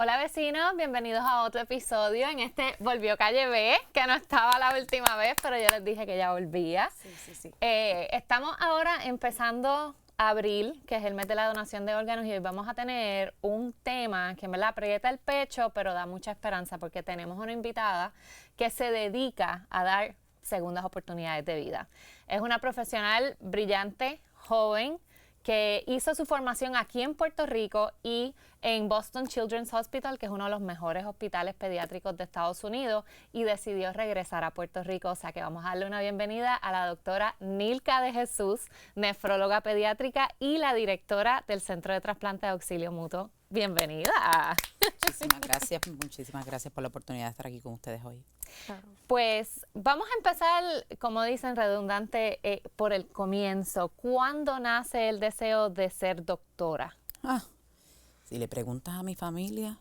Hola vecinos, bienvenidos a otro episodio. En este volvió Calle B, que no estaba la última vez, pero yo les dije que ya volvía. Sí. Estamos ahora empezando abril, que es el mes de la donación de órganos, y hoy vamos a tener un tema que me la aprieta el pecho, pero da mucha esperanza porque tenemos una invitada que se dedica a dar segundas oportunidades de vida. Es una profesional brillante, joven, que hizo su formación aquí en Puerto Rico y en Boston Children's Hospital, que es uno de los mejores hospitales pediátricos de Estados Unidos, y decidió regresar a Puerto Rico. O sea que vamos a darle una bienvenida a la doctora Nilka de Jesús, nefróloga pediátrica y la directora del Centro de Trasplante de Auxilio Mutuo. Bienvenida. Muchísimas gracias por la oportunidad de estar aquí con ustedes hoy. Pues vamos a empezar, como dicen redundante, por el comienzo. ¿Cuándo nace el deseo de ser doctora? Si le preguntas a mi familia,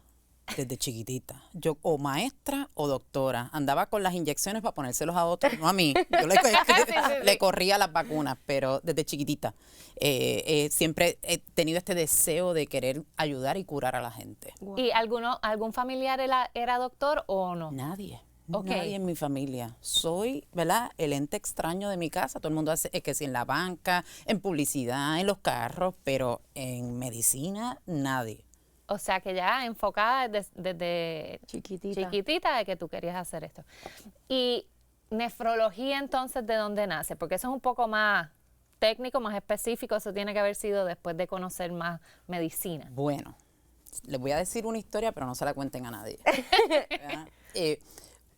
desde chiquitita, yo o maestra o doctora, andaba con las inyecciones para ponérselos a otros, no a mí, yo le corría las vacunas, pero desde chiquitita siempre he tenido este deseo de querer ayudar y curar a la gente. Wow. ¿Y algún familiar era doctor o no? Nadie. Okay. Nadie en mi familia. Soy, ¿verdad?, el ente extraño de mi casa. Todo el mundo hace que si en la banca, en publicidad, en los carros, pero en medicina, nadie. O sea que ya enfocada desde chiquitita de que tú querías hacer esto. Y nefrología, entonces, ¿de dónde nace? Porque eso es un poco más técnico, más específico. Eso tiene que haber sido después de conocer más medicina. Bueno, les voy a decir una historia, pero no se la cuenten a nadie.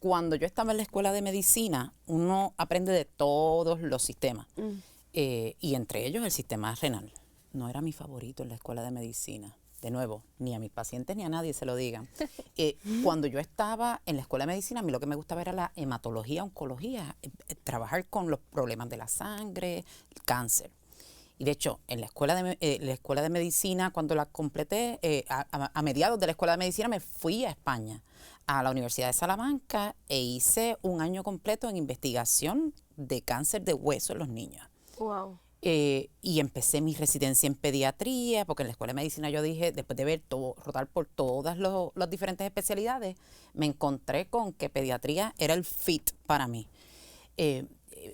Cuando yo estaba en la escuela de medicina, uno aprende de todos los sistemas, y entre ellos el sistema renal. No era mi favorito en la escuela de medicina. De nuevo, ni a mis pacientes ni a nadie se lo digan. Cuando yo estaba en la escuela de medicina, a mí lo que me gustaba era la hematología, oncología, trabajar con los problemas de la sangre, el cáncer. Y de hecho, en la escuela de medicina, cuando la completé, a mediados de la escuela de medicina me fui a España, a la Universidad de Salamanca, e hice un año completo en investigación de cáncer de hueso en los niños. Wow. Y empecé mi residencia en pediatría, porque en la escuela de medicina yo dije, después de rotar por todas las diferentes especialidades, me encontré con que pediatría era el fit para mí.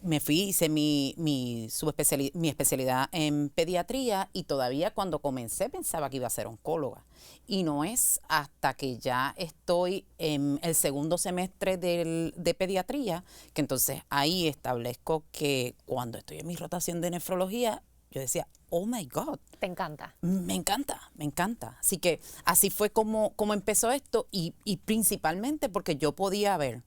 Me fui, hice mi especialidad en pediatría, y todavía cuando comencé pensaba que iba a ser oncóloga. Y no es hasta que ya estoy en el segundo semestre de pediatría que entonces ahí establezco que cuando estoy en mi rotación de nefrología, yo decía, oh my God. ¿Te encanta? Me encanta. Así que así fue como empezó esto, y principalmente porque yo podía ver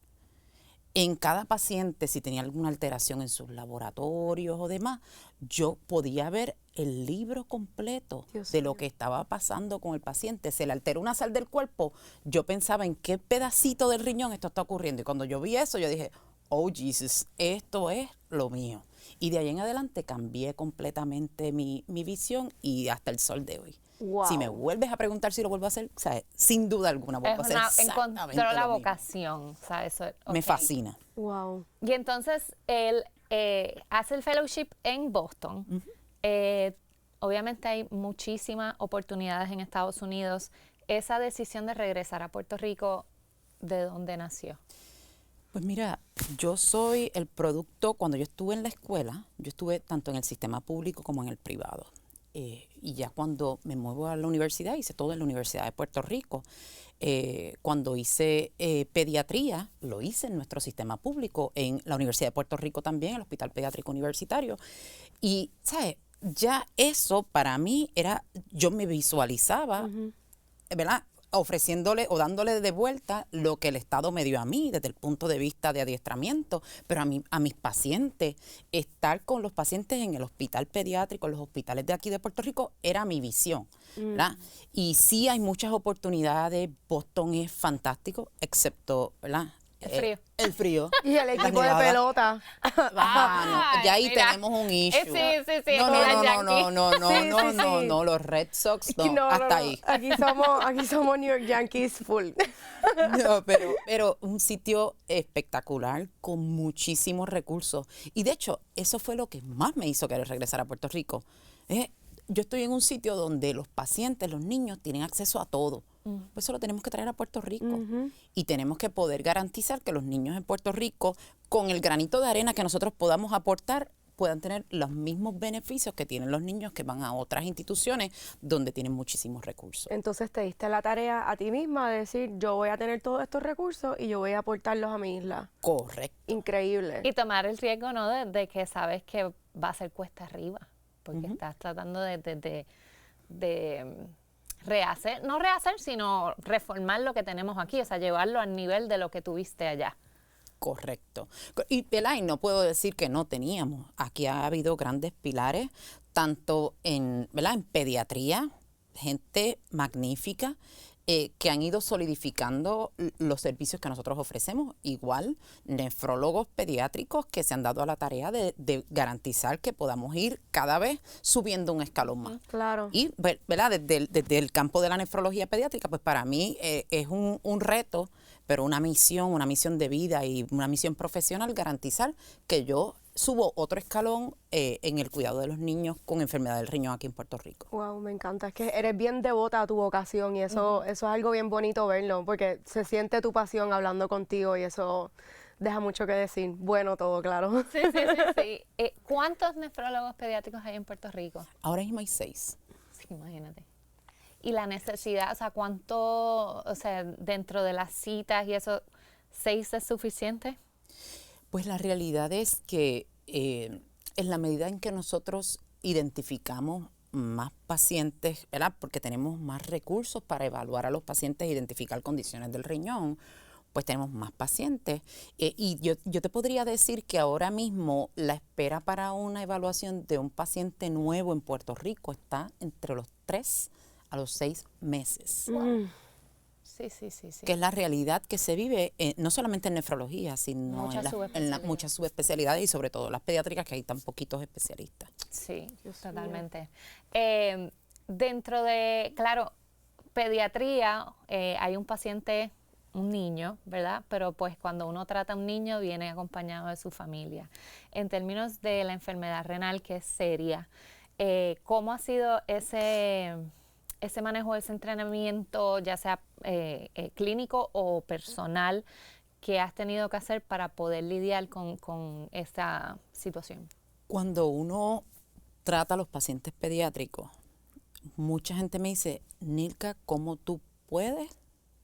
en cada paciente, si tenía alguna alteración en sus laboratorios o demás, yo podía ver el libro completo de lo que estaba pasando con el paciente. Se le alteró una sal del cuerpo, yo pensaba en qué pedacito del riñón esto está ocurriendo. Y cuando yo vi eso, yo dije, oh Jesus, esto es lo mío. Y de ahí en adelante cambié completamente mi visión, y hasta el sol de hoy. Wow. Si me vuelves a preguntar si lo vuelvo a hacer, o sea, sin duda alguna vuelvo a hacer exactamente encontró la lo mismo. vocación, o sea, eso, okay. Me fascina. Wow. Y entonces él hace el fellowship en Boston. Obviamente hay muchísimas oportunidades en Estados Unidos. Esa decisión de regresar a Puerto Rico, ¿de dónde nació? Pues mira, yo soy el producto. Cuando yo estuve en la escuela, yo estuve tanto en el sistema público como en el privado. Y ya cuando me muevo a la universidad, hice todo en la Universidad de Puerto Rico. Cuando hice pediatría, lo hice en nuestro sistema público, en la Universidad de Puerto Rico también, el Hospital Pediátrico Universitario. Y, ¿sabes? Ya eso para mí era, yo me visualizaba, ¿verdad?, ofreciéndole o dándole de vuelta lo que el Estado me dio a mí desde el punto de vista de adiestramiento, pero a mis pacientes, estar con los pacientes en el hospital pediátrico, en los hospitales de aquí de Puerto Rico, era mi visión, ¿verdad? Y sí hay muchas oportunidades. Boston es fantástico, excepto, ¿verdad?, el frío. Y el equipo de pelota. No, ya ahí tenemos un issue. Sí. No, los Red Sox, hasta ahí. Aquí somos New York Yankees full. No, pero un sitio espectacular con muchísimos recursos. Y de hecho, eso fue lo que más me hizo querer regresar a Puerto Rico. Yo estoy en un sitio donde los pacientes, los niños, tienen acceso a todo. pues eso lo tenemos que traer a Puerto Rico. Y tenemos que poder garantizar que los niños en Puerto Rico, con el granito de arena que nosotros podamos aportar, puedan tener los mismos beneficios que tienen los niños que van a otras instituciones donde tienen muchísimos recursos. Entonces te diste la tarea a ti misma de decir, yo voy a tener todos estos recursos y yo voy a aportarlos a mi isla. Correcto. Increíble. Y tomar el riesgo, ¿no? De que sabes que va a ser cuesta arriba, porque estás tratando de rehacer, no rehacer, sino reformar lo que tenemos aquí, o sea, llevarlo al nivel de lo que tuviste allá. Correcto. Y, ¿verdad? Y no puedo decir que no teníamos. Aquí ha habido grandes pilares, tanto en, ¿verdad?, en pediatría, gente magnífica, que han ido solidificando los servicios que nosotros ofrecemos. Igual, nefrólogos pediátricos que se han dado a la tarea de garantizar que podamos ir cada vez subiendo un escalón más. Claro. Y, ¿verdad?, desde el campo de la nefrología pediátrica, pues para mí es un reto, pero una misión de vida y una misión profesional, garantizar que yo subo otro escalón en el cuidado de los niños con enfermedad del riñón aquí en Puerto Rico. Wow, me encanta. Es que eres bien devota a tu vocación y eso es algo bien bonito verlo, porque se siente tu pasión hablando contigo y eso deja mucho que decir. Bueno, todo, claro. Sí, sí, sí, sí. ¿Cuántos nefrólogos pediátricos hay en Puerto Rico? Ahora mismo hay 6. Sí, imagínate. Y la necesidad, o sea, ¿cuánto, o sea, dentro de las citas y eso, 6 es suficiente? Pues la realidad es que en la medida en que nosotros identificamos más pacientes, ¿verdad?, porque tenemos más recursos para evaluar a los pacientes e identificar condiciones del riñón, pues tenemos más pacientes. Y yo te podría decir que ahora mismo la espera para una evaluación de un paciente nuevo en Puerto Rico está entre los 3 a los 6 meses. Sí, sí, sí, sí. Que es la realidad que se vive, no solamente en nefrología, sino en muchas subespecialidades y sobre todo las pediátricas, que hay tan poquitos especialistas. Sí, totalmente. Dentro de, claro, pediatría, hay un paciente, un niño, ¿verdad? Pero pues cuando uno trata a un niño viene acompañado de su familia. En términos de la enfermedad renal, que es seria, ¿cómo ha sido ese manejo, ese entrenamiento, ya sea clínico o personal, que has tenido que hacer para poder lidiar con esta situación? Cuando uno trata a los pacientes pediátricos, mucha gente me dice, Nilka, ¿cómo tú puedes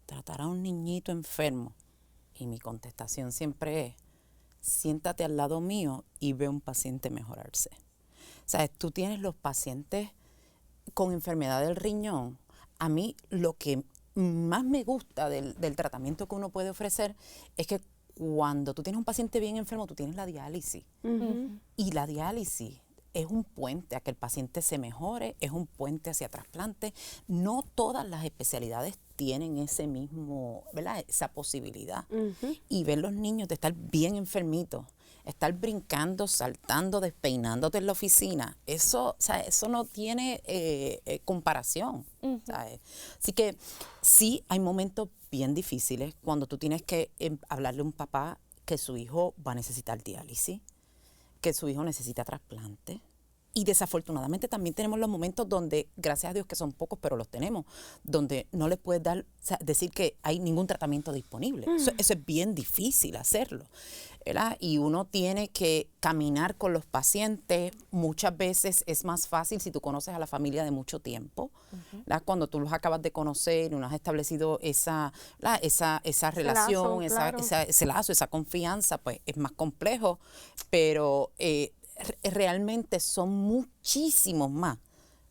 tratar a un niñito enfermo? Y mi contestación siempre es, siéntate al lado mío y ve a un paciente mejorarse. O sea, tú tienes los pacientes con enfermedad del riñón. A mí lo que más me gusta del tratamiento que uno puede ofrecer es que cuando tú tienes un paciente bien enfermo, tú tienes la diálisis. Y la diálisis es un puente a que el paciente se mejore, es un puente hacia trasplante. No todas las especialidades tienen ese mismo, ¿verdad?, esa posibilidad. Y ver los niños de estar bien enfermitos, estar brincando, saltando, despeinándote en la oficina, eso no tiene comparación. ¿Sabes? Así que sí, hay momentos bien difíciles cuando tú tienes que hablarle a un papá que su hijo va a necesitar diálisis, que su hijo necesita trasplante. Y desafortunadamente también tenemos los momentos donde, gracias a Dios que son pocos, pero los tenemos, donde no les puedes decir que hay ningún tratamiento disponible. Eso es bien difícil hacerlo, ¿verdad? Y uno tiene que caminar con los pacientes. Muchas veces es más fácil si tú conoces a la familia de mucho tiempo, ¿verdad? Cuando tú los acabas de conocer y no has establecido esa relación, ese lazo, esa confianza, pues es más complejo, pero realmente son muchísimos más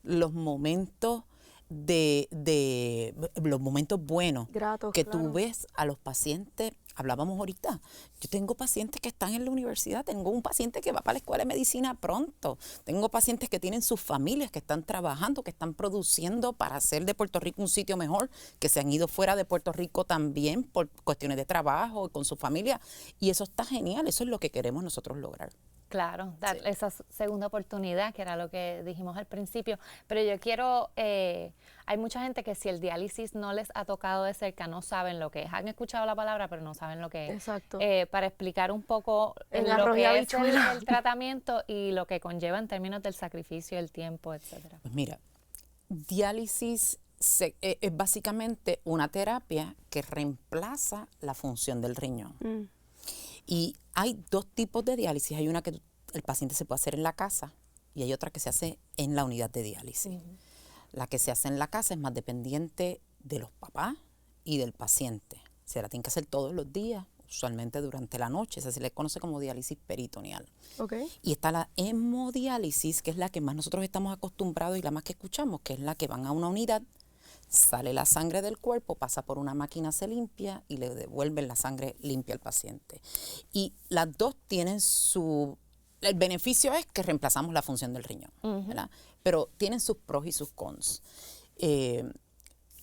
los momentos los momentos buenos gratos, que claro. tú ves a los pacientes. Hablábamos ahorita, yo tengo pacientes que están en la universidad, tengo un paciente que va para la escuela de medicina pronto, tengo pacientes que tienen sus familias, que están trabajando, que están produciendo para hacer de Puerto Rico un sitio mejor, que se han ido fuera de Puerto Rico también por cuestiones de trabajo, con su familia, y eso está genial, eso es lo que queremos nosotros lograr. Claro, dar esa segunda oportunidad, que era lo que dijimos al principio. Pero yo quiero, hay mucha gente que si el diálisis no les ha tocado de cerca, no saben lo que es. Han escuchado la palabra, pero no saben lo que es. Exacto. Para explicar un poco El lo arroz y que es habichuela. el tratamiento y lo que conlleva en términos del sacrificio, el tiempo, etcétera. Pues mira, diálisis es básicamente una terapia que reemplaza la función del riñón. Y hay dos tipos de diálisis. Hay una que el paciente se puede hacer en la casa y hay otra que se hace en la unidad de diálisis. La que se hace en la casa es más dependiente de los papás y del paciente. Se la tienen que hacer todos los días, usualmente durante la noche. Esa se le conoce como diálisis peritoneal. Okay. Y está la hemodiálisis, que es la que más nosotros estamos acostumbrados y la más que escuchamos, que es la que van a una unidad, sale la sangre del cuerpo, pasa por una máquina, se limpia y le devuelven la sangre limpia al paciente. Y las dos tienen el beneficio es que reemplazamos la función del riñón, ¿verdad? Pero tienen sus pros y sus cons.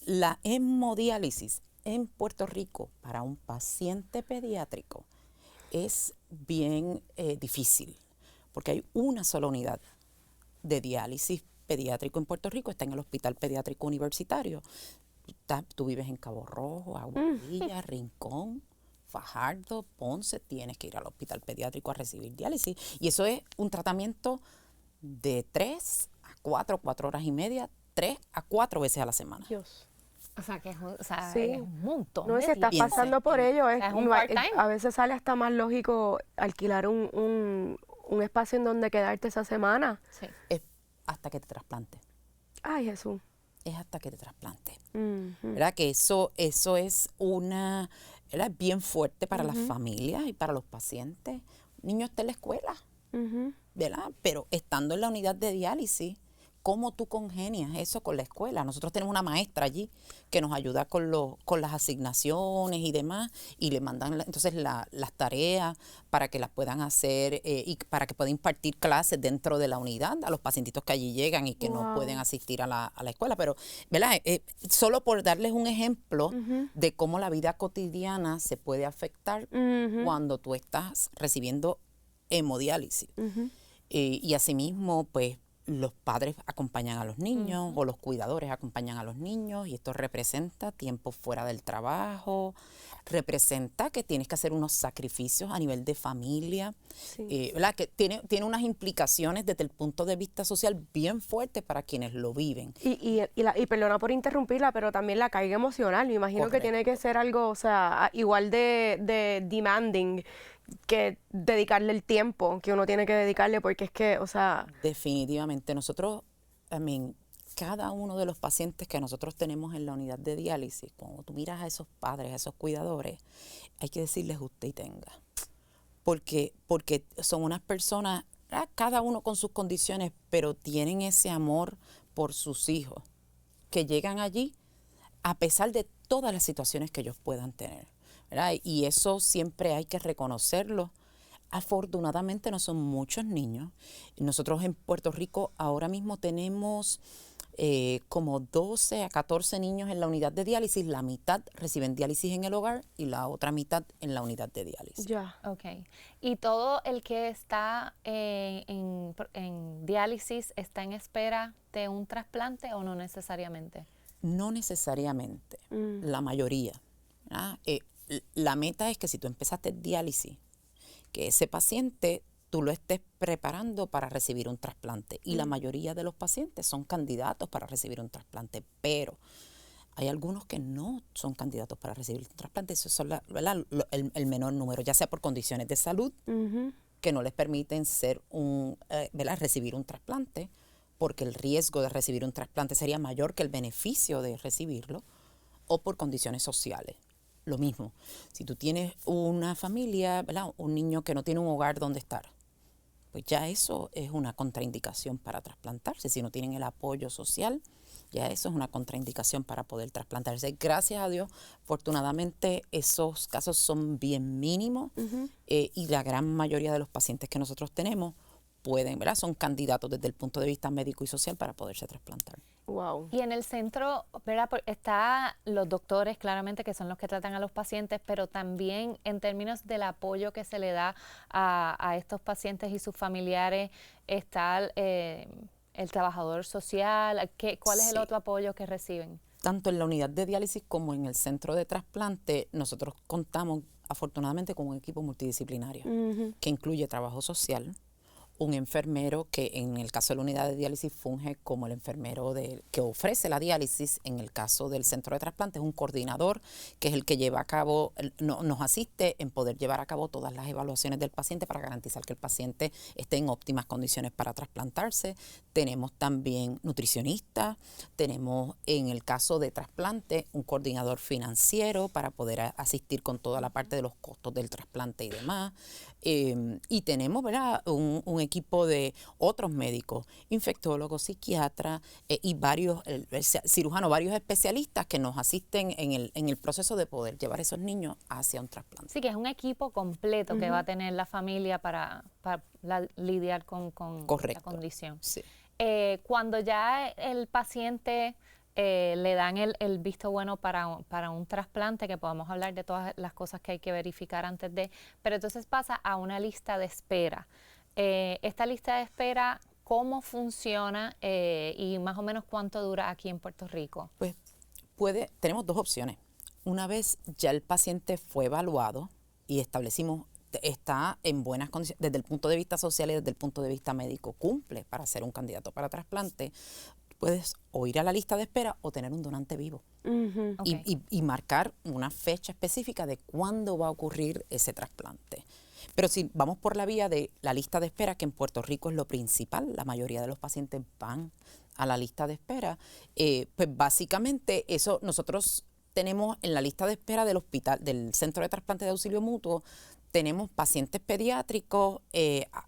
La hemodiálisis en Puerto Rico para un paciente pediátrico es bien difícil, porque hay una sola unidad de diálisis pediátrico en Puerto Rico, está en el Hospital Pediátrico Universitario. Tú vives en Cabo Rojo, Aguadilla, Rincón, Fajardo, Ponce, tienes que ir al Hospital Pediátrico a recibir diálisis. Y eso es un tratamiento de 3 a 4 horas y media, 3 a 4 veces a la semana. Dios. O sea, que es Sí. es un montón. No, de si estás tiempo. pasando por ello, O sea, es un part-time. a veces sale hasta más lógico alquilar un espacio en donde quedarte esa semana. Sí. Es hasta que te trasplante. Ay, Jesús. Es hasta que te trasplante. Ujú. ¿Verdad? Que eso es ¿verdad? Bien fuerte para las familias y para los pacientes. El niño está en la escuela, Ujú. ¿verdad? Pero estando en la unidad de diálisis, ¿cómo tú congenias eso con la escuela? Nosotros tenemos una maestra allí que nos ayuda con las asignaciones y demás, y le mandan entonces las tareas para que las puedan hacer y para que puedan impartir clases dentro de la unidad a los pacientitos que allí llegan y que no Wow. pueden asistir a la escuela. Pero, ¿verdad? Solo por darles un ejemplo de cómo la vida cotidiana se puede afectar Ujú. cuando tú estás recibiendo hemodiálisis. Ujú. Y asimismo, pues, los padres acompañan a los niños o los cuidadores acompañan a los niños y esto representa tiempo fuera del trabajo, representa que tienes que hacer unos sacrificios a nivel de familia, Sí. ¿verdad? Que tiene unas implicaciones desde el punto de vista social bien fuertes para quienes lo viven. Y perdona por interrumpirla, pero también la carga emocional. Me imagino que Correcto. tiene que ser algo, o sea, igual de demanding que dedicarle el tiempo que uno tiene que dedicarle, porque es que, o sea, Definitivamente. Nosotros, cada uno de los pacientes que nosotros tenemos en la unidad de diálisis, cuando tú miras a esos padres, a esos cuidadores, hay que decirles usted y tenga. Porque son unas personas, cada uno con sus condiciones, pero tienen ese amor por sus hijos, que llegan allí a pesar de todas las situaciones que ellos puedan tener, ¿verdad? Y eso siempre hay que reconocerlo. Afortunadamente no son muchos niños. Nosotros en Puerto Rico ahora mismo tenemos como 12 a 14 niños en la unidad de diálisis. La mitad reciben diálisis en el hogar y la otra mitad en la unidad de diálisis. ya. Ok. ¿Y todo el que está en diálisis está en espera de un trasplante o no necesariamente? No necesariamente, la mayoría, ¿verdad? La meta es que si tú empezaste diálisis, que ese paciente tú lo estés preparando para recibir un trasplante. Y la mayoría de los pacientes son candidatos para recibir un trasplante, pero hay algunos que no son candidatos para recibir un trasplante. Esos son ¿verdad? El menor número, ya sea por condiciones de salud Ujú. que no les permiten ¿verdad? recibir un trasplante, porque el riesgo de recibir un trasplante sería mayor que el beneficio de recibirlo, o por condiciones sociales. Lo mismo, si tú tienes una familia, ¿verdad? Un niño que no tiene un hogar donde estar, pues ya eso es una contraindicación para trasplantarse. Si no tienen el apoyo social, ya eso es una contraindicación para poder trasplantarse. Gracias a Dios, afortunadamente esos casos son bien mínimos y la gran mayoría de los pacientes que nosotros tenemos pueden, ¿verdad? Son candidatos desde el punto de vista médico y social para poderse trasplantar. Wow. Y en el centro, ¿verdad? Está los doctores, claramente, que son los que tratan a los pacientes, pero también en términos del apoyo que se le da a estos pacientes y sus familiares, está el trabajador social. ¿Cuál es el Sí. otro apoyo que reciben? Tanto en la unidad de diálisis como en el centro de trasplante, nosotros contamos afortunadamente con un equipo multidisciplinario Ujú. que incluye trabajo social, un enfermero que en el caso de la unidad de diálisis funge como el enfermero que ofrece la diálisis. En el caso del centro de trasplante es un coordinador que es el que lleva a cabo, nos asiste en poder llevar a cabo todas las evaluaciones del paciente para garantizar que el paciente esté en óptimas condiciones para trasplantarse. Tenemos también nutricionistas, tenemos en el caso de trasplante un coordinador financiero para poder asistir con toda la parte de los costos del trasplante y demás. Y tenemos, ¿verdad?, un equipo de otros médicos, infectólogos, psiquiatras y varios cirujanos, varios especialistas que nos asisten en el proceso de poder llevar a esos niños hacia un trasplante. Sí, que es un equipo completo que va a tener la familia para lidiar con la condición. Sí. Cuando ya el paciente le dan el visto bueno para un trasplante, que podamos hablar de todas las cosas que hay que verificar antes de, pero entonces pasa a una lista de espera. Esta lista de espera, ¿cómo funciona y más o menos cuánto dura aquí en Puerto Rico? Pues tenemos dos opciones. Una vez ya el paciente fue evaluado y establecimos está en buenas condiciones desde el punto de vista social y desde el punto de vista médico, cumple para ser un candidato para trasplante, puedes o ir a la lista de espera o tener un donante vivo. Okay. Y marcar una fecha específica de cuándo va a ocurrir ese trasplante. Pero si vamos por la vía de la lista de espera, que en Puerto Rico es lo principal, la mayoría de los pacientes van a la lista de espera, pues básicamente eso nosotros tenemos en la lista de espera del hospital, del Centro de Trasplante de Auxilio Mutuo, tenemos pacientes pediátricos,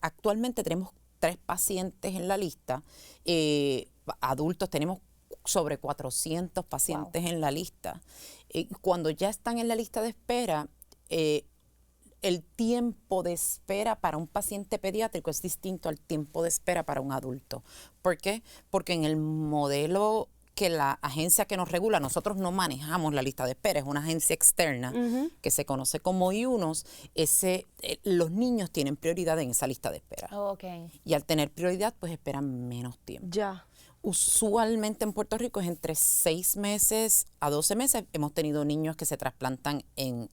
actualmente tenemos 3 pacientes en la lista, adultos tenemos sobre 400 pacientes en la lista. Cuando ya están en la lista de espera, el tiempo de espera para un paciente pediátrico es distinto al tiempo de espera para un adulto. ¿Por qué? Porque en el modelo que la agencia que nos regula, nosotros no manejamos la lista de espera, es una agencia externa que se conoce como IUNOS, los niños tienen prioridad en esa lista de espera. Y al tener prioridad, pues esperan menos tiempo. Ya. Usualmente en Puerto Rico es entre 6 meses a 12 meses. Hemos tenido niños que se trasplantan en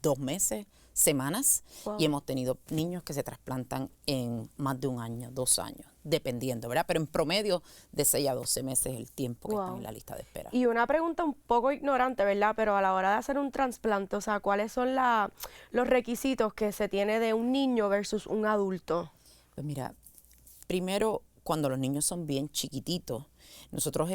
2 meses, semanas, y hemos tenido niños que se trasplantan en más de 1 año, 2 años, dependiendo, ¿verdad? Pero en promedio de 6 a 12 meses el tiempo que están en la lista de espera. Y una pregunta un poco ignorante, ¿verdad? Pero a la hora de hacer un trasplante, o sea, ¿cuáles son los requisitos que se tiene de un niño versus un adulto? Pues mira, primero, cuando los niños son bien chiquititos, nosotros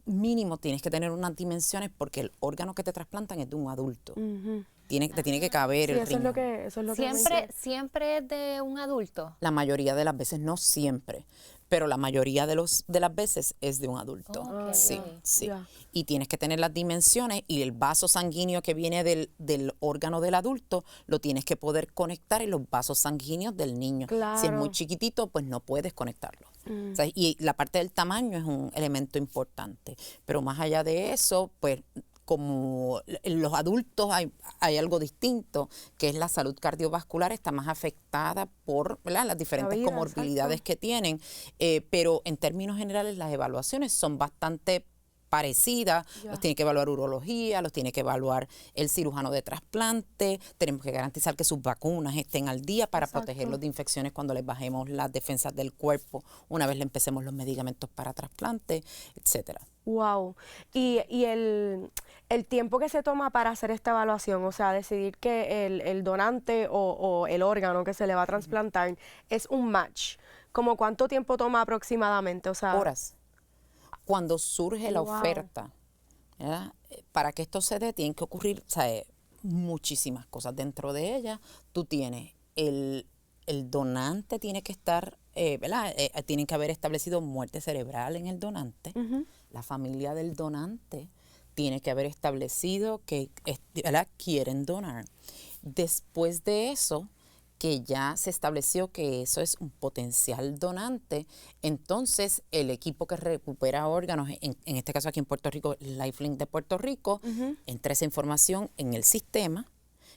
mínimo tienes que tener unas dimensiones porque el órgano que te trasplantan es de un adulto. Te tiene que caber el riñón. Eso es lo ¿Siempre es de un adulto? La mayoría de las veces, no siempre, pero la mayoría de las veces es de un adulto. Sí. Yeah. Y tienes que tener las dimensiones y el vaso sanguíneo que viene del órgano del adulto lo tienes que poder conectar en los vasos sanguíneos del niño. Claro. Si es muy chiquitito, pues no puedes conectarlo. O sea, y la parte del tamaño es un elemento importante. Pero más allá de eso, pues como en los adultos hay algo distinto, que es la salud cardiovascular está más afectada por, ¿verdad?, las diferentes comorbilidades que tienen, pero en términos generales las evaluaciones son bastante parecidas. Los tiene que evaluar urología, los tiene que evaluar el cirujano de trasplante, tenemos que garantizar que sus vacunas estén al día para protegerlos de infecciones cuando les bajemos las defensas del cuerpo, una vez le empecemos los medicamentos para trasplante, etcétera. Wow. Y el tiempo que se toma para hacer esta evaluación, o sea, decidir que el donante o el órgano que se le va a trasplantar es un match, ¿como cuánto tiempo toma aproximadamente? O sea, horas. Cuando surge la oferta, ¿verdad?, para que esto se dé, tienen que ocurrir, o sea, muchísimas cosas. Dentro de ellas, tú tienes el donante tiene que estar, ¿verdad? Tienen que haber establecido muerte cerebral en el donante. La familia del donante tiene que haber establecido que, ¿verdad?, quieren donar. Después de eso, que ya se estableció que eso es un potencial donante, entonces el equipo que recupera órganos, en este caso aquí en Puerto Rico, Lifelink de Puerto Rico, entra esa información en el sistema,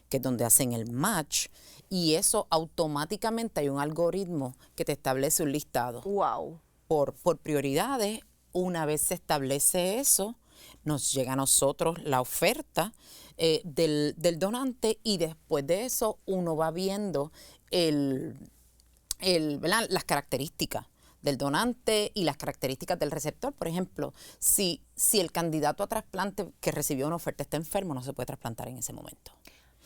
que es donde hacen el match, y eso automáticamente hay un algoritmo que te establece un listado. Wow. Por prioridades. Una vez se establece eso, nos llega a nosotros la oferta del donante y después de eso uno va viendo ¿verdad? Las características del donante y las características del receptor. Por ejemplo, si el candidato a trasplante que recibió una oferta está enfermo, no se puede trasplantar en ese momento.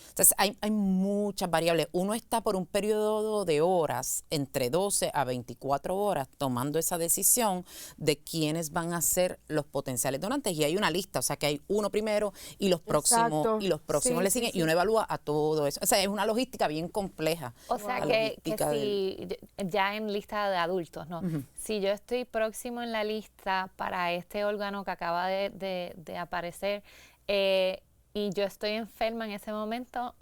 Entonces, hay muchas variables. Uno está por un periodo de horas, entre 12 a 24 horas, tomando esa decisión de quiénes van a ser los potenciales donantes. Y hay una lista, o sea, que hay uno primero y los próximos, Sí, le siguen, y uno evalúa a todo eso. O sea, es una logística bien compleja. O sea, la que logística si ya en lista de adultos, ¿no? Si yo estoy próximo en la lista para este órgano que acaba de aparecer, y yo estoy enferma en ese momento,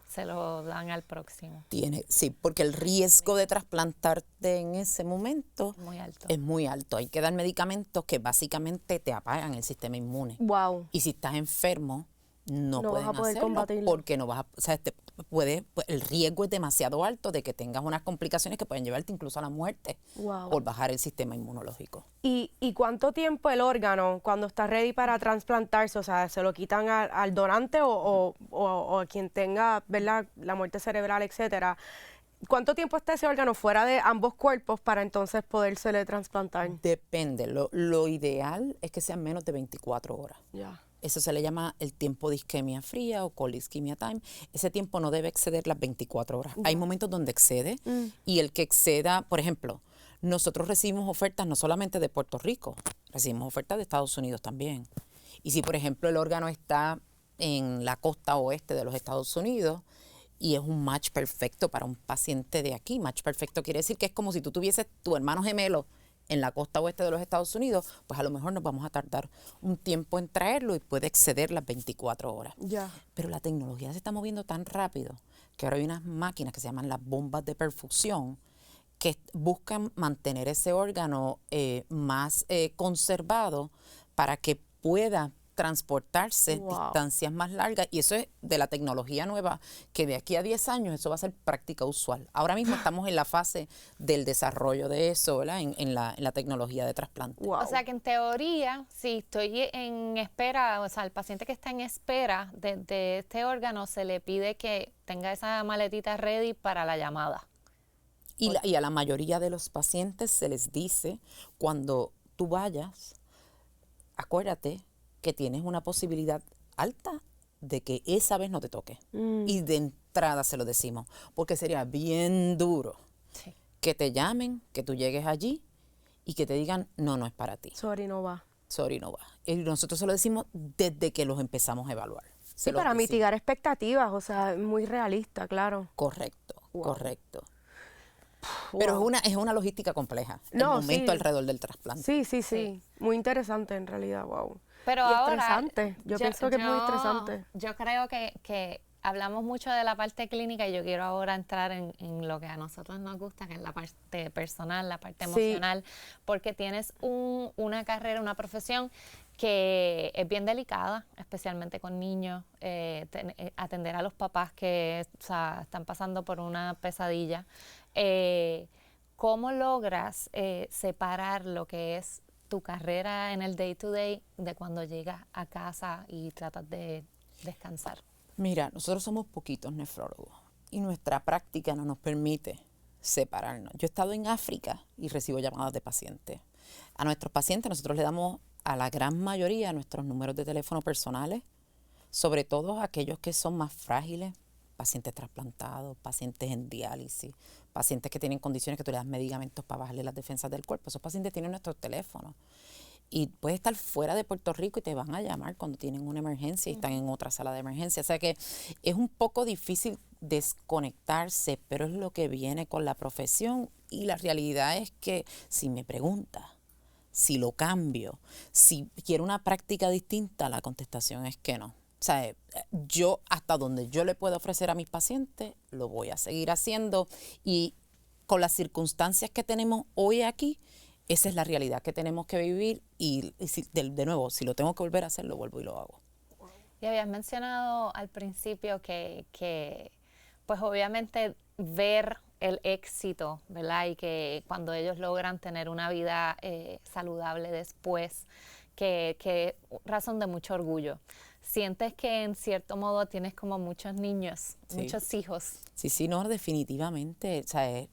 se lo dan al próximo. Sí, porque el riesgo de trasplantarte en ese momento Muy alto. es muy alto. Hay que dar medicamentos que básicamente te apagan el sistema inmune. Wow. Y si estás enfermo, no No vas pueden a poder hacerlo combatirlo. porque no vas a, o sea, el riesgo es demasiado alto de que tengas unas complicaciones que pueden llevarte incluso a la muerte Wow. por bajar el sistema inmunológico. ¿Y cuánto tiempo el órgano, cuando está ready para trasplantarse, o sea, se lo quitan al donante o a quien tenga, ¿verdad?, la muerte cerebral, etcétera? ¿Cuánto tiempo está ese órgano fuera de ambos cuerpos para entonces podérsele trasplantar? Depende. Lo ideal es que sean menos de 24 horas. Ya. Eso se le llama el tiempo de isquemia fría o cold ischemia time. Ese tiempo no debe exceder las 24 horas. Hay momentos donde excede y el que exceda, por ejemplo, nosotros recibimos ofertas no solamente de Puerto Rico, recibimos ofertas de Estados Unidos también. Y si, por ejemplo, el órgano está en la costa oeste de los Estados Unidos y es un match perfecto para un paciente de aquí, match perfecto quiere decir que es como si tú tuvieses tu hermano gemelo en la costa oeste de los Estados Unidos, pues a lo mejor nos vamos a tardar un tiempo en traerlo y puede exceder las 24 horas. Ya. Pero la tecnología se está moviendo tan rápido que ahora hay unas máquinas que se llaman las bombas de perfusión que buscan mantener ese órgano más conservado para que pueda transportarse distancias más largas, y eso es de la tecnología nueva, que de aquí a 10 años eso va a ser práctica usual. Ahora mismo estamos en la fase del desarrollo de eso, ¿verdad? En la tecnología de trasplante. Wow. O sea que en teoría, si estoy en espera, o sea, el paciente que está en espera de este órgano, se le pide que tenga esa maletita ready para la llamada. Y a la mayoría de los pacientes se les dice, cuando tú vayas, acuérdate que tienes una posibilidad alta de que esa vez no te toque. Y de entrada se lo decimos, porque sería bien duro que te llamen, que tú llegues allí y que te digan, no es para ti. Sorry, no va. Sorry, no va. Y nosotros se lo decimos desde que los empezamos a evaluar. Sí, para mitigar expectativas, o sea, muy realista, claro. Correcto, correcto. Wow. Pero es una logística compleja, el momento alrededor del trasplante. Sí. Muy interesante en realidad, wow. Pero y ahora, estresante. Yo pienso que es muy estresante. Yo creo que hablamos mucho de la parte clínica y yo quiero ahora entrar en lo que a nosotros nos gusta, que es la parte personal, la parte emocional, porque tienes una carrera, una profesión que es bien delicada, especialmente con niños, atender a los papás que están pasando por una pesadilla. ¿Cómo logras separar lo que es tu carrera en el day to day de cuando llegas a casa y tratas de descansar? Mira, nosotros somos poquitos nefrólogos y nuestra práctica no nos permite separarnos. Yo he estado en África y recibo llamadas de pacientes. A nuestros pacientes nosotros le damos a la gran mayoría nuestros números de teléfono personales, sobre todo aquellos que son más frágiles, pacientes trasplantados, pacientes en diálisis, pacientes que tienen condiciones que tú le das medicamentos para bajarle las defensas del cuerpo. Esos pacientes tienen nuestros teléfonos. Y puedes estar fuera de Puerto Rico y te van a llamar cuando tienen una emergencia y están en otra sala de emergencia. O sea que es un poco difícil desconectarse, pero es lo que viene con la profesión. Y la realidad es que si me preguntas si lo cambio, si quiero una práctica distinta, la contestación es que no. O sea, yo hasta donde yo le puedo ofrecer a mis pacientes, lo voy a seguir haciendo. Y con las circunstancias que tenemos hoy aquí, esa es la realidad que tenemos que vivir y si, de nuevo, si lo tengo que volver a hacer, lo vuelvo y lo hago. Y habías mencionado al principio que pues obviamente ver el éxito, ¿verdad? Y que cuando ellos logran tener una vida saludable después, que razón de mucho orgullo. ¿Sientes que en cierto modo tienes como muchos niños, muchos hijos? Sí, no, definitivamente. O sea,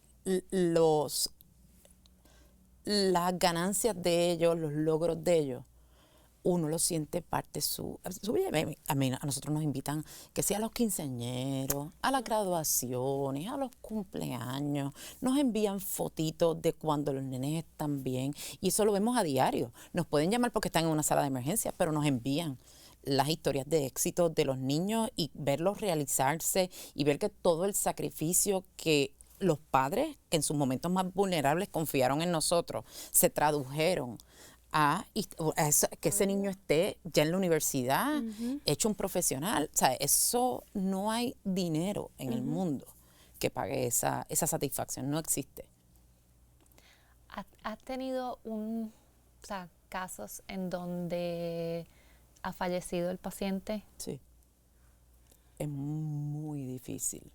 las ganancias de ellos, los logros de ellos, uno lo siente parte de su vida. A nosotros nos invitan, que sea a los quinceañeros, a las graduaciones, a los cumpleaños, nos envían fotitos de cuando los nenes están bien, y eso lo vemos a diario. Nos pueden llamar porque están en una sala de emergencia, pero nos envían las historias de éxito de los niños y verlos realizarse y ver que todo el sacrificio que los padres, que en sus momentos más vulnerables confiaron en nosotros, se tradujeron que ese niño esté ya en la universidad, hecho un profesional. O sea, eso no hay dinero en el mundo que pague esa satisfacción, no existe. ¿Has tenido casos en donde ha fallecido el paciente? Sí. Es muy difícil.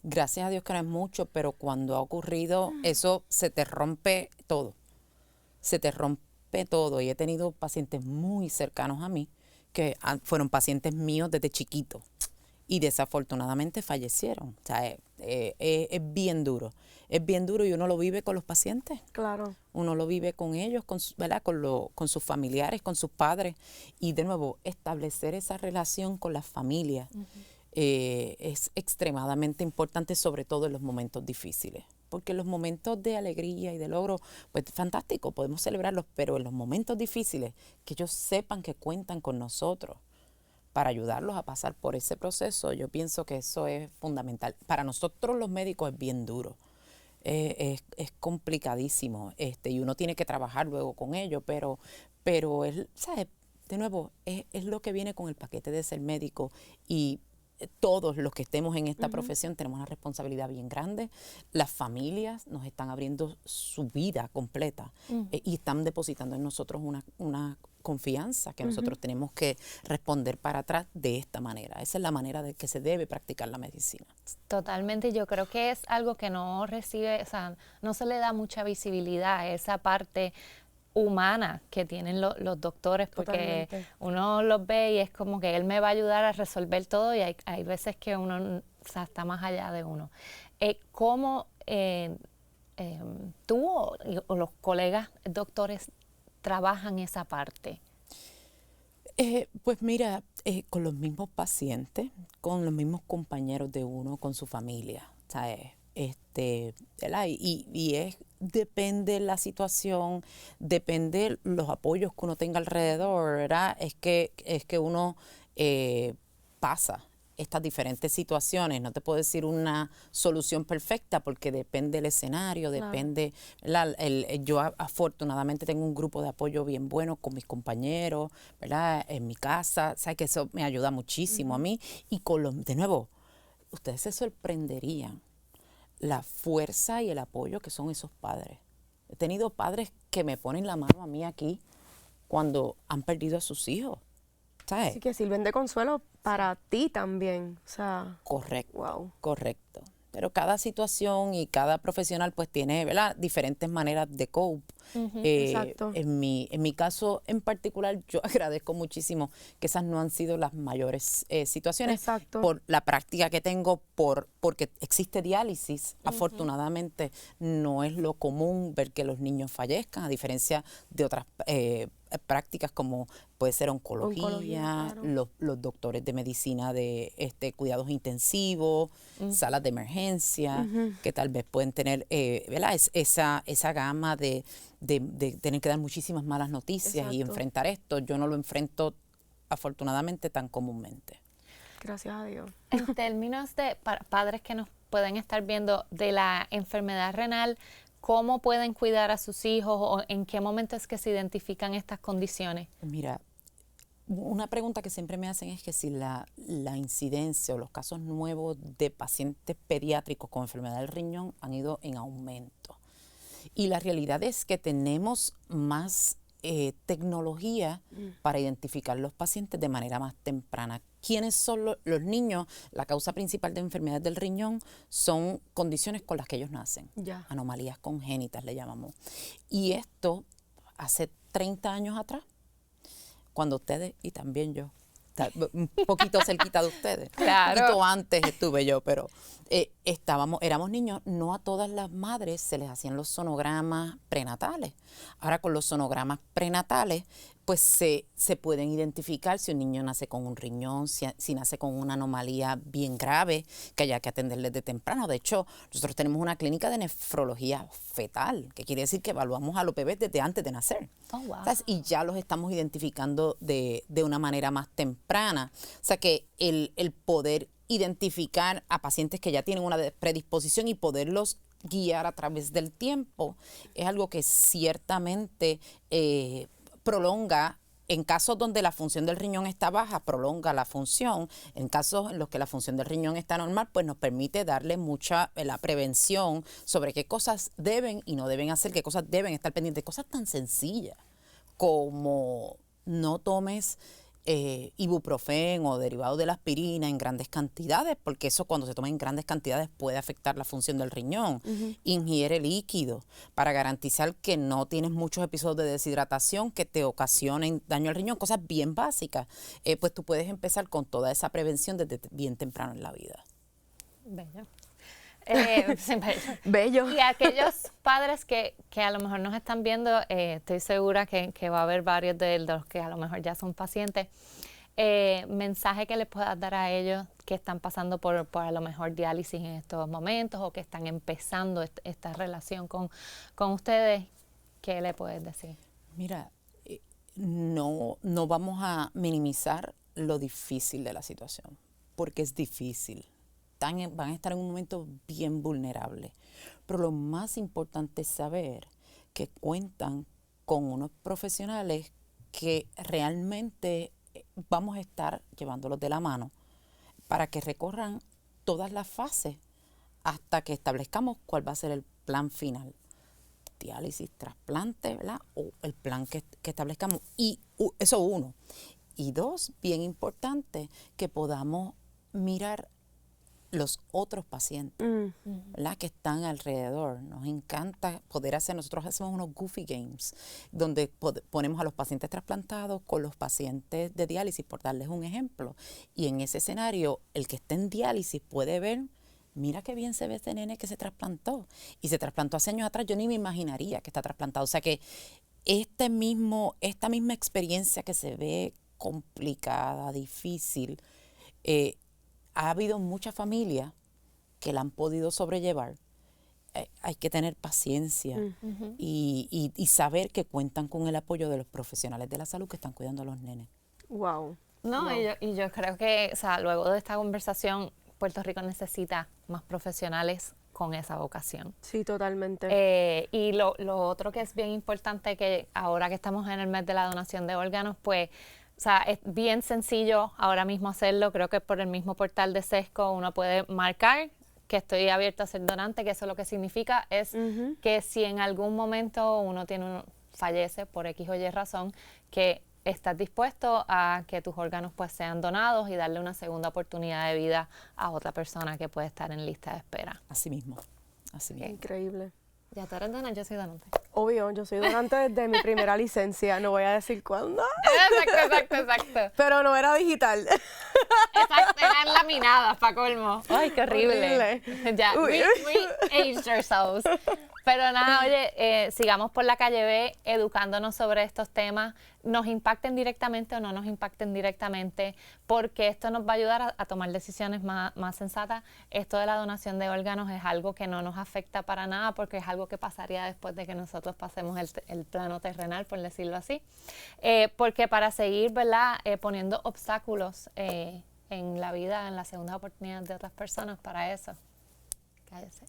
Gracias a Dios que no es mucho, pero cuando ha ocurrido eso, se te rompe todo. Se te rompe todo. Y he tenido pacientes muy cercanos a mí que fueron pacientes míos desde chiquito y desafortunadamente fallecieron. O sea, es bien duro. Es bien duro y uno lo vive con los pacientes. Claro. Uno lo vive con ellos, ¿verdad? Con sus familiares, con sus padres. Y de nuevo, establecer esa relación con las familias es extremadamente importante, sobre todo en los momentos difíciles. Porque en los momentos de alegría y de logro, pues fantástico, podemos celebrarlos, pero en los momentos difíciles, que ellos sepan que cuentan con nosotros para ayudarlos a pasar por ese proceso, yo pienso que eso es fundamental. Para nosotros los médicos es bien duro, es complicadísimo, y uno tiene que trabajar luego con ello, pero ¿sabes? De nuevo, es lo que viene con el paquete de ser médico, y todos los que estemos en esta profesión tenemos una responsabilidad bien grande. Las familias nos están abriendo su vida completa y están depositando en nosotros una confianza que nosotros tenemos que responder para atrás de esta manera. Esa es la manera de que se debe practicar la medicina. Totalmente, yo creo que es algo que no recibe, o sea, no se le da mucha visibilidad a esa parte humana que tienen los doctores, porque uno los ve y es como que él me va a ayudar a resolver todo, y hay veces que uno, o sea, está más allá de uno. ¿Cómo tú o los colegas doctores trabajan esa parte? Pues mira, con los mismos pacientes, con los mismos compañeros de uno, con su familia, ¿sabes? ¿Verdad? Y depende la situación, depende los apoyos que uno tenga alrededor, ¿verdad? Es que uno pasa estas diferentes situaciones. No te puedo decir una solución perfecta porque depende del escenario, depende, ¿verdad? Yo afortunadamente tengo un grupo de apoyo bien bueno con mis compañeros, ¿verdad? En mi casa, ¿sabes? Que eso me ayuda muchísimo a mí. Y de nuevo, ustedes se sorprenderían la fuerza y el apoyo que son esos padres. He tenido padres que me ponen la mano a mí aquí cuando han perdido a sus hijos, ¿sabes? Así que sirven de consuelo para ti también, o sea. Correcto, wow. Correcto. Pero cada situación y cada profesional pues tiene, ¿verdad?, diferentes maneras de cope. Exacto. En mi caso en particular, yo agradezco muchísimo que esas no han sido las mayores situaciones. Exacto. Por la práctica que tengo, porque existe diálisis. Afortunadamente no es lo común ver que los niños fallezcan, a diferencia de otras prácticas como puede ser oncología, claro. los doctores de medicina de cuidados intensivos, salas de emergencia, que tal vez pueden tener, ¿verdad? Esa gama de tener que dar muchísimas malas noticias y enfrentar esto. Yo no lo enfrento afortunadamente tan comúnmente. Gracias a Dios. En términos de padres que nos pueden estar viendo de la enfermedad renal, ¿cómo pueden cuidar a sus hijos o en qué momento es que se identifican estas condiciones? Mira, una pregunta que siempre me hacen es que si la incidencia o los casos nuevos de pacientes pediátricos con enfermedad del riñón han ido en aumento. Y la realidad es que tenemos más tecnología para identificar los pacientes de manera más temprana. ¿Quiénes son los niños? La causa principal de enfermedad del riñón son condiciones con las que ellos nacen. Anomalías congénitas le llamamos. Y esto hace 30 años atrás, cuando ustedes y también yo un poquito cerquita de ustedes. Claro. Un poquito antes estuve yo, pero éramos niños, no a todas las madres se les hacían los sonogramas prenatales. Ahora con los sonogramas prenatales, pues se pueden identificar si un niño nace con un riñón, si nace con una anomalía bien grave, que haya que atenderle de temprano. De hecho, nosotros tenemos una clínica de nefrología fetal, que quiere decir que evaluamos a los bebés desde antes de nacer. Oh, wow. ¿Sabes? Y ya los estamos identificando de una manera más temprana. O sea que el poder identificar a pacientes que ya tienen una predisposición y poderlos guiar a través del tiempo es algo que ciertamente prolonga. En casos donde la función del riñón está baja, prolonga la función. En casos en los que la función del riñón está normal, pues nos permite darle mucha la prevención sobre qué cosas deben y no deben hacer, qué cosas deben estar pendientes. Cosas tan sencillas como no tomes ibuprofeno o derivado de la aspirina en grandes cantidades, porque eso cuando se toma en grandes cantidades puede afectar la función del riñón. Ingiere líquido para garantizar que no tienes muchos episodios de deshidratación que te ocasionen daño al riñón, cosas bien básicas. Pues tú puedes empezar con toda esa prevención desde bien temprano en la vida. Bello. Sí, bello. Bello. Y aquellos padres que a lo mejor nos están viendo, estoy segura que va a haber varios de los que a lo mejor ya son pacientes. Mensaje que les puedas dar a ellos que están pasando por a lo mejor diálisis en estos momentos o que están empezando esta relación con ustedes, ¿qué le puedes decir? Mira, no vamos a minimizar lo difícil de la situación, porque es difícil. Van a estar en un momento bien vulnerable. Pero lo más importante es saber que cuentan con unos profesionales que realmente vamos a estar llevándolos de la mano para que recorran todas las fases hasta que establezcamos cuál va a ser el plan final. Diálisis, trasplante, ¿verdad? O el plan que establezcamos. Y eso uno. Y dos, bien importante, que podamos mirar los otros pacientes, ¿verdad? Que están alrededor. Nos encanta poder hacer, nosotros hacemos unos goofy games donde ponemos a los pacientes trasplantados con los pacientes de diálisis, por darles un ejemplo. Y en ese escenario, el que esté en diálisis puede ver, mira qué bien se ve este nene que se trasplantó. Y se trasplantó hace años atrás, yo ni me imaginaría que está trasplantado. O sea que esta misma experiencia que se ve complicada, difícil, ha habido muchas familias que la han podido sobrellevar. Hay que tener paciencia y saber que cuentan con el apoyo de los profesionales de la salud que están cuidando a los nenes. Wow. No, Wow. y yo creo que, o sea, luego de esta conversación, Puerto Rico necesita más profesionales con esa vocación. Sí, totalmente. Y lo otro que es bien importante, que ahora que estamos en el mes de la donación de órganos, pues, o sea, es bien sencillo ahora mismo hacerlo. Creo que por el mismo portal de SESCO uno puede marcar que estoy abierto a ser donante, que eso lo que significa es que si en algún momento uno fallece por X o Y razón, que estás dispuesto a que tus órganos pues sean donados y darle una segunda oportunidad de vida a otra persona que puede estar en lista de espera. Así mismo, así mismo. Increíble. Ya tú eres donante, yo soy donante. Obvio, yo soy donante desde mi primera licencia, no voy a decir cuándo, Exacto. pero no era digital. Exacto, eran laminadas, pa' colmo. Ay, qué horrible. Horrible. Ya, Uy. re-aged ourselves. Pero nada, oye, sigamos por la calle B educándonos sobre estos temas, nos impacten directamente o no nos impacten directamente, porque esto nos va a ayudar a tomar decisiones más sensatas. Esto de la donación de órganos es algo que no nos afecta para nada, porque es algo que pasaría después de que nosotros pasemos el plano terrenal, por decirlo así. Porque para seguir, ¿verdad?, poniendo obstáculos en la vida, en la segunda oportunidad de otras personas, para eso. Cállese.